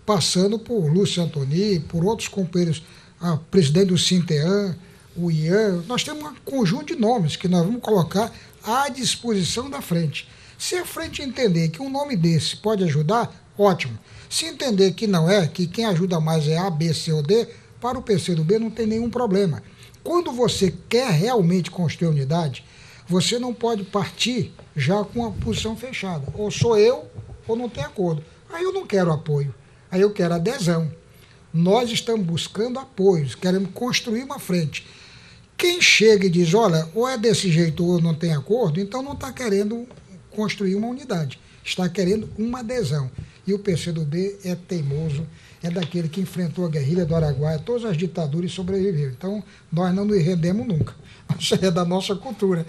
passando por Lúcio Antoni, por outros companheiros, a presidente do Sintean, o Ian, nós temos um conjunto de nomes que nós vamos colocar à disposição da frente. Se a frente entender que um nome desse pode ajudar, ótimo. Se entender que não é, que quem ajuda mais é A, B, C ou D, para o PCdoB não tem nenhum problema. Quando você quer realmente construir unidade, você não pode partir já com a posição fechada. Ou sou eu, ou não tem acordo. Aí eu não quero apoio, aí eu quero adesão. Nós estamos buscando apoios, queremos construir uma frente. Quem chega e diz, olha, ou é desse jeito ou não tem acordo, então não está querendo construir uma unidade, está querendo uma adesão. E o PCdoB é teimoso, é daquele que enfrentou a guerrilha do Araguaia, todas as ditaduras e sobreviveu. Então, nós não nos rendemos nunca. Isso é da nossa cultura.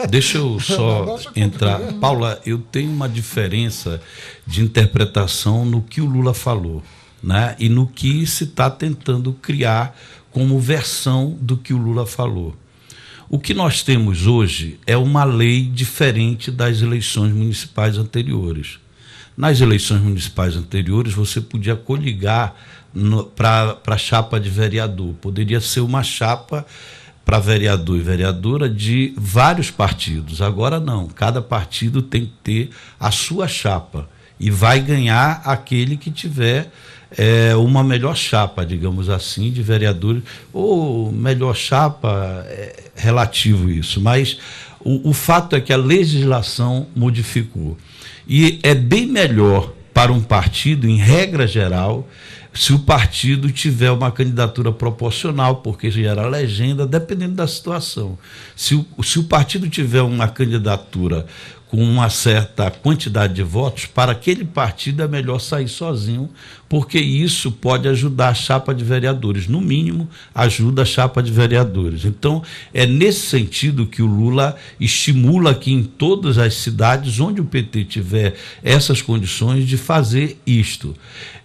Deixa eu só entrar. Paula, eu tenho uma diferença de interpretação no que o Lula falou, né? E no que se está tentando criar como versão do que o Lula falou. O que nós temos hoje é uma lei diferente das eleições municipais anteriores. Nas eleições municipais anteriores, você podia coligar para a chapa de vereador. Poderia ser uma chapa para vereador e vereadora de vários partidos. Agora não, cada partido tem que ter a sua chapa e vai ganhar aquele que tiver uma melhor chapa, digamos assim, de vereadores, ou melhor chapa, relativo isso, mas o fato é que a legislação modificou. E é bem melhor para um partido, em regra geral, se o partido tiver uma candidatura proporcional, porque gera legenda, dependendo da situação. Se o partido tiver uma candidatura com uma certa quantidade de votos, para aquele partido é melhor sair sozinho, porque isso pode ajudar a chapa de vereadores. No mínimo, ajuda a chapa de vereadores. Então, é nesse sentido que o Lula estimula que em todas as cidades onde o PT tiver essas condições de fazer isto.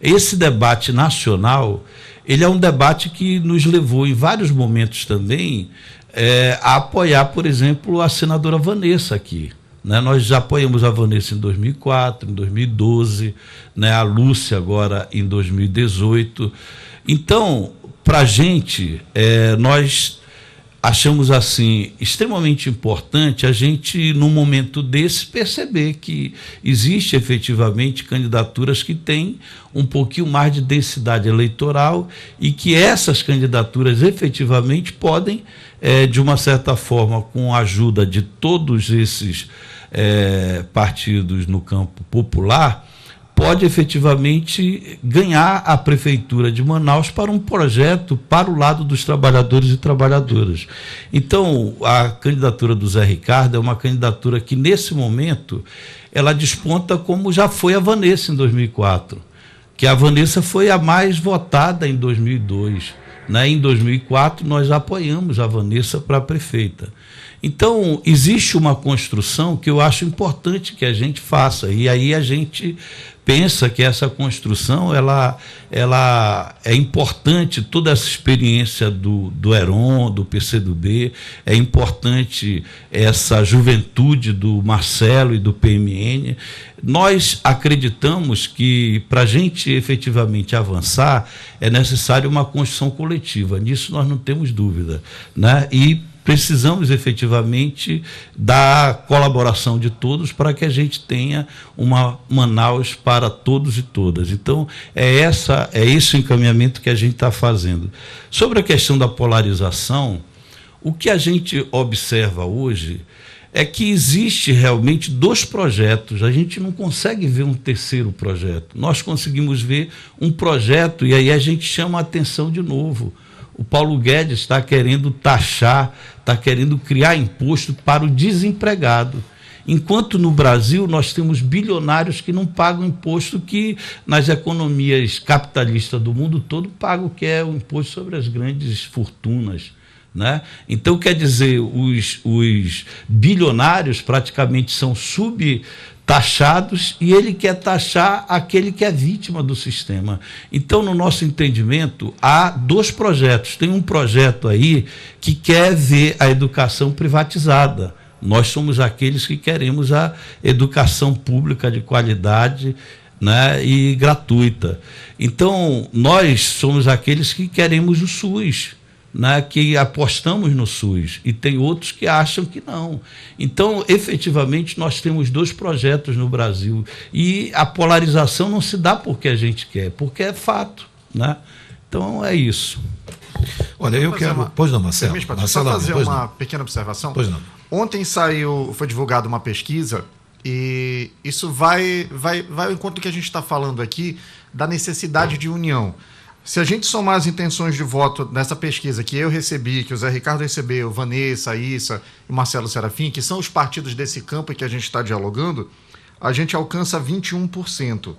Esse debate nacional, ele é um debate que nos levou em vários momentos também a apoiar, por exemplo, a senadora Vanessa aqui. Nós já apoiamos a Vanessa em 2004, em 2012, a Lúcia agora em 2018. Então, para a gente, nós achamos assim extremamente importante a gente, num momento desse, perceber que existe efetivamente candidaturas que têm um pouquinho mais de densidade eleitoral e que essas candidaturas efetivamente podem, de uma certa forma, com a ajuda de todos esses partidos no campo popular, pode efetivamente ganhar a Prefeitura de Manaus para um projeto para o lado dos trabalhadores e trabalhadoras. Então, a candidatura do Zé Ricardo é uma candidatura que, nesse momento, ela desponta como já foi a Vanessa em 2004, que a Vanessa foi a mais votada em 2002. Em 2004, nós apoiamos a Vanessa para prefeita. Então, existe uma construção que eu acho importante que a gente faça, e aí a gente pensa que essa construção ela é importante, toda essa experiência do Heron, do PCdoB, é importante essa juventude do Marcelo e do PMN. Nós acreditamos que, para a gente efetivamente avançar, é necessário uma construção coletiva, nisso nós não temos dúvida, né? E precisamos efetivamente da colaboração de todos para que a gente tenha uma Manaus para todos e todas. Então, é esse o encaminhamento que a gente está fazendo. Sobre a questão da polarização, o que a gente observa hoje é que existe realmente 2 projetos, a gente não consegue ver um terceiro projeto. Nós conseguimos ver um projeto e aí a gente chama a atenção de novo. O Paulo Guedes está querendo taxar, está querendo criar imposto para o desempregado. Enquanto no Brasil nós temos bilionários que não pagam imposto que nas economias capitalistas do mundo todo pagam, que é o imposto sobre as grandes fortunas, né? Então, quer dizer, os bilionários praticamente são subtaxados e ele quer taxar aquele que é vítima do sistema. Então, no nosso entendimento, há 2 projetos. Tem um projeto aí que quer ver a educação privatizada. Nós somos aqueles que queremos a educação pública de qualidade, né, e gratuita. Então, nós somos aqueles que queremos o SUS, né, que apostamos no SUS, e tem outros que acham que não. Então, efetivamente, nós temos 2 projetos no Brasil, e a polarização não se dá porque a gente quer, porque é fato, né? Então, é isso. Olha, eu quero... Pois não, Marcelo. Marcelo, só fazer uma pequena observação. Pois não. Ontem foi divulgada uma pesquisa, e isso vai ao encontro do que a gente está falando aqui, da necessidade de união. Se a gente somar as intenções de voto nessa pesquisa que eu recebi, que o Zé Ricardo recebeu, Vanessa, a Issa e o Marcelo Serafim, que são os partidos desse campo em que a gente está dialogando, a gente alcança 21%.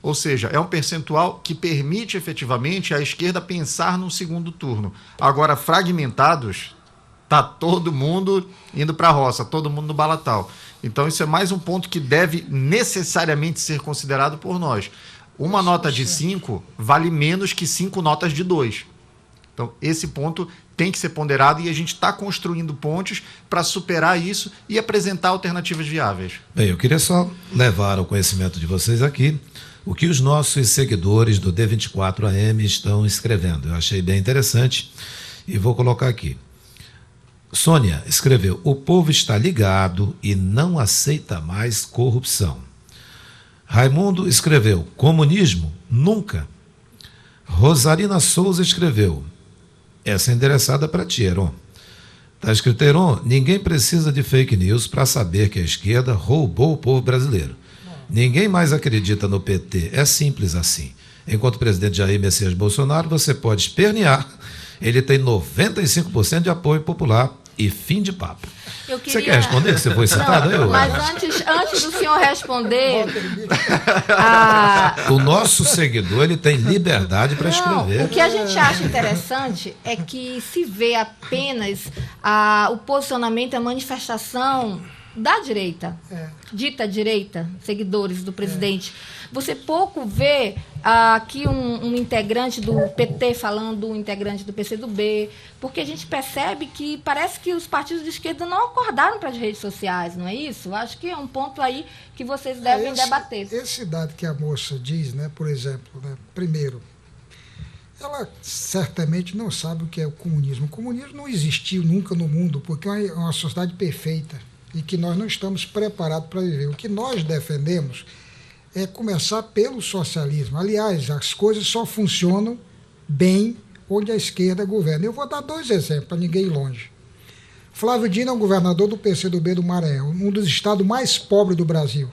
Ou seja, é um percentual que permite efetivamente a esquerda pensar no segundo turno. Agora, fragmentados, está todo mundo indo para a roça, todo mundo no balatal. Então, isso é mais um ponto que deve necessariamente ser considerado por nós. Uma nota de 5 vale menos que 5 notas de 2. Então, esse ponto tem que ser ponderado e a gente está construindo pontes para superar isso e apresentar alternativas viáveis. Bem, eu queria só levar ao conhecimento de vocês aqui o que os nossos seguidores do D24AM estão escrevendo. Eu achei bem interessante e vou colocar aqui. Sônia escreveu: o povo está ligado e não aceita mais corrupção. Raimundo escreveu: comunismo? Nunca. Rosarina Souza escreveu: essa é endereçada para ti, Heron. Está escrito: Heron, ninguém precisa de fake news para saber que a esquerda roubou o povo brasileiro. Ninguém mais acredita no PT. É simples assim. Enquanto o presidente Jair Messias Bolsonaro, você pode espernear. Ele tem 95% de apoio popular e fim de papo. Você quer responder? Você foi citado? Não, mas antes do senhor responder... O nosso seguidor, ele tem liberdade para escrever. O que a gente acha interessante é que se vê apenas o posicionamento, a manifestação da direita, dita direita, seguidores do presidente. Você pouco vê aqui um integrante do PT falando, um integrante do PCdoB, porque a gente percebe que parece que os partidos de esquerda não acordaram para as redes sociais, não é isso? Acho que é um ponto aí que vocês devem debater. Esse dado que a moça diz, né, por exemplo, né, primeiro, ela certamente não sabe o que é o comunismo. O comunismo não existiu nunca no mundo, porque é uma sociedade perfeita e que nós não estamos preparados para viver. O que nós defendemos é começar pelo socialismo. Aliás, as coisas só funcionam bem onde a esquerda governa. Eu vou dar 2 exemplos, para ninguém ir longe. Flávio Dino é um governador do PCdoB do Maranhão, um dos estados mais pobres do Brasil.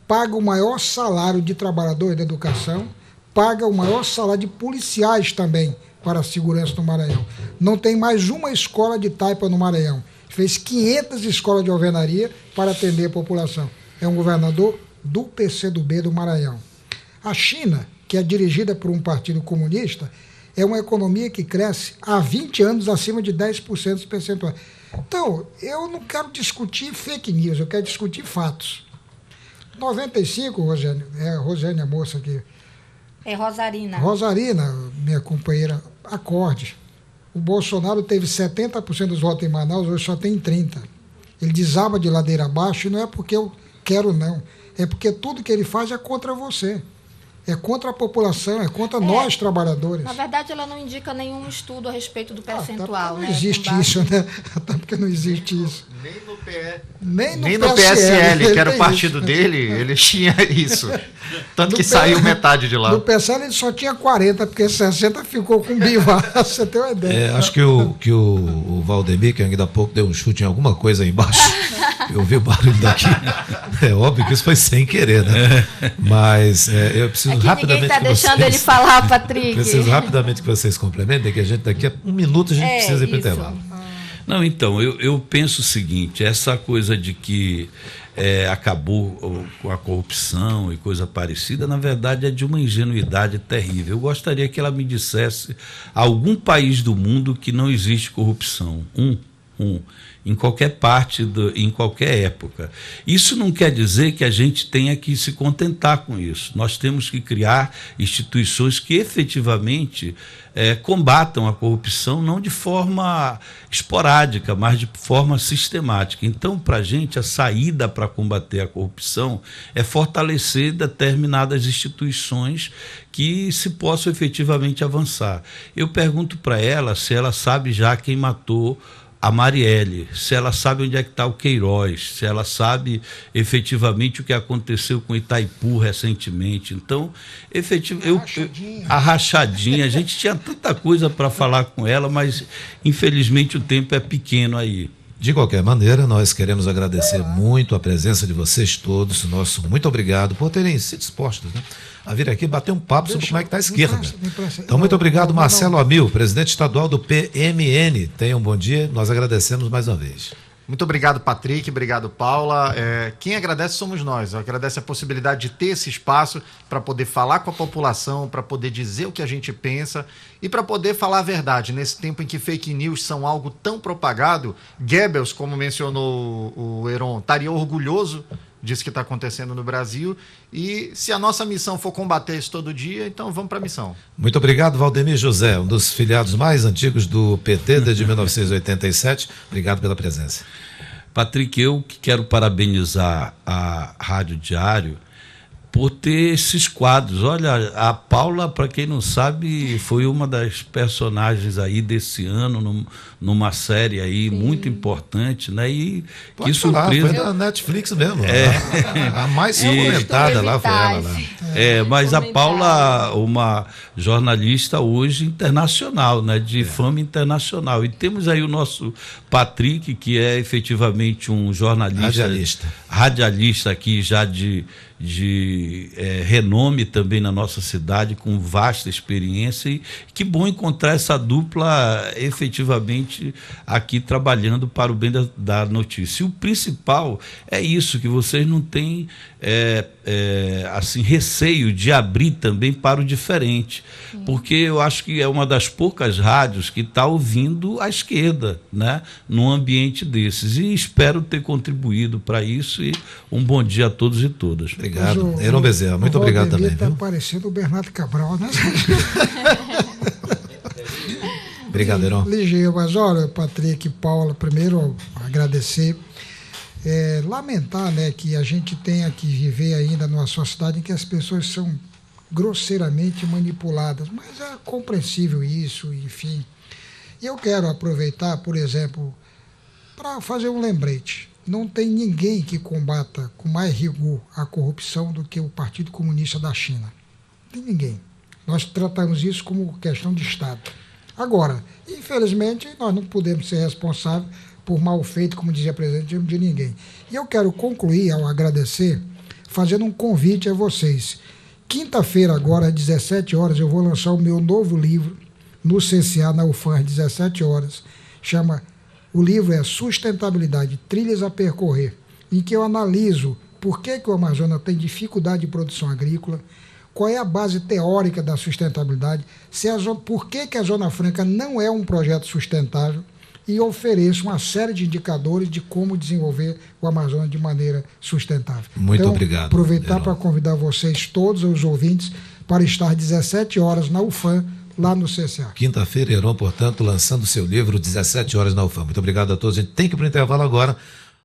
Paga o maior salário de trabalhadores da educação, paga o maior salário de policiais também para a segurança no Maranhão. Não tem mais uma escola de taipa no Maranhão. Fez 500 escolas de alvenaria para atender a população. É um governador do PCdoB do Maranhão. A China, que é dirigida por um partido comunista, é uma economia que cresce há 20 anos acima de 10% percentuais. Então, eu não quero discutir fake news, eu quero discutir fatos. 95, Rosane, é a Rosane, a moça aqui. É Rosarina. Rosarina, minha companheira, acorde. O Bolsonaro teve 70% dos votos em Manaus, hoje só tem 30%. Ele desaba de ladeira abaixo e não é porque eu quero, não. É porque tudo que ele faz é contra você. É contra a população, é contra nós, trabalhadores. Na verdade, ela não indica nenhum estudo a respeito do percentual. Não existe isso, né? Até porque não existe isso. Nem no PSL, que era o partido dele, ele tinha isso. Tanto que saiu metade de lá. No PSL ele só tinha 40, porque 60 ficou com Bivar. Você tem uma ideia. Acho que o Valdemir, que ainda há pouco deu um chute em alguma coisa aí embaixo, eu vi o barulho daqui. É óbvio que isso foi sem querer, né? Mas eu preciso rapidamente. Ninguém está deixando ele falar, Patrick. Preciso rapidamente que vocês complementem, que a gente daqui a um minuto a gente precisa ir para o intervalo. Não, então, eu penso o seguinte, essa coisa de que acabou com a corrupção e coisa parecida, na verdade é de uma ingenuidade terrível. Eu gostaria que ela me dissesse algum país do mundo que não existe corrupção. Em qualquer parte, em qualquer época. Isso não quer dizer que a gente tenha que se contentar com isso. Nós temos que criar instituições que efetivamente combatam a corrupção, não de forma esporádica, mas de forma sistemática. Então, para a gente, a saída para combater a corrupção é fortalecer determinadas instituições que se possam efetivamente avançar. Eu pergunto para ela se ela sabe já quem matou a Marielle, se ela sabe onde é que está o Queiroz, se ela sabe efetivamente o que aconteceu com Itaipu recentemente. Então, a rachadinha, a gente tinha tanta coisa para falar com ela, mas infelizmente o tempo é pequeno aí. De qualquer maneira, nós queremos agradecer muito a presença de vocês todos. Nosso muito obrigado por terem sido dispostos, né, a vir aqui bater um papo sobre como é que está a esquerda. Então, muito obrigado, Marcelo Amil, presidente estadual do PMN. Tenham um bom dia, nós agradecemos mais uma vez. Muito obrigado, Patrick, obrigado, Paula. Quem agradece somos nós. Agradece a possibilidade de ter esse espaço para poder falar com a população, para poder dizer o que a gente pensa e para poder falar a verdade. Nesse tempo em que fake news são algo tão propagado, Goebbels, como mencionou o Heron, estaria orgulhoso disso que está acontecendo no Brasil. E se a nossa missão for combater isso todo dia, então vamos para a missão. Muito obrigado, Valdemir José, um dos filiados mais antigos do PT desde 1987. Obrigado pela presença. Patrick, eu quero parabenizar a Rádio Diário por ter esses quadros. Olha, a Paula, para quem não sabe, foi uma das personagens aí desse ano, numa série aí muito importante, né? E que surpresa. Foi da Netflix mesmo. A mais comentada lá foi ela. Né? Mas a Paula, uma jornalista hoje internacional, né? De fama internacional. E temos aí o nosso Patrick, que é efetivamente um jornalista. Radialista aqui já de renome também na nossa cidade, com vasta experiência, e que bom encontrar essa dupla efetivamente aqui trabalhando para o bem da notícia. E o principal é isso, que vocês não têm assim, receio de abrir também para o diferente, porque eu acho que é uma das poucas rádios que está ouvindo a esquerda, né, num ambiente desses, e espero ter contribuído para isso, e um bom dia a todos e todas. Obrigado. Heron Bezerra, muito obrigado também. Está parecendo o Bernardo Cabral, né? Obrigado, Heron. Ligeiro, mas olha, Patrick e Paula, primeiro agradecer. Lamentar, né, que a gente tenha que viver ainda numa sociedade em que as pessoas são grosseiramente manipuladas, mas é compreensível isso, enfim. E eu quero aproveitar, por exemplo, para fazer um lembrete. Não tem ninguém que combata com mais rigor a corrupção do que o Partido Comunista da China. Não tem ninguém. Nós tratamos isso como questão de Estado. Agora, infelizmente, nós não podemos ser responsáveis por mal feito, como dizia o presidente, de ninguém. E eu quero concluir, ao agradecer, fazendo um convite a vocês. Quinta-feira, agora, às 17 horas, eu vou lançar o meu novo livro no CCA, na UFAM, às 17 horas. O livro é Sustentabilidade, Trilhas a Percorrer, em que eu analiso por que o Amazonas tem dificuldade de produção agrícola, qual é a base teórica da sustentabilidade, por que a Zona Franca não é um projeto sustentável e ofereço uma série de indicadores de como desenvolver o Amazonas de maneira sustentável. Muito obrigado. Aproveitar para convidar vocês, todos os ouvintes, para estar às 17 horas na UFAM, lá no CCA. Quinta-feira, Heron, portanto, lançando seu livro, 17 horas na UFAM. Muito obrigado a todos. A gente tem que ir para o intervalo agora.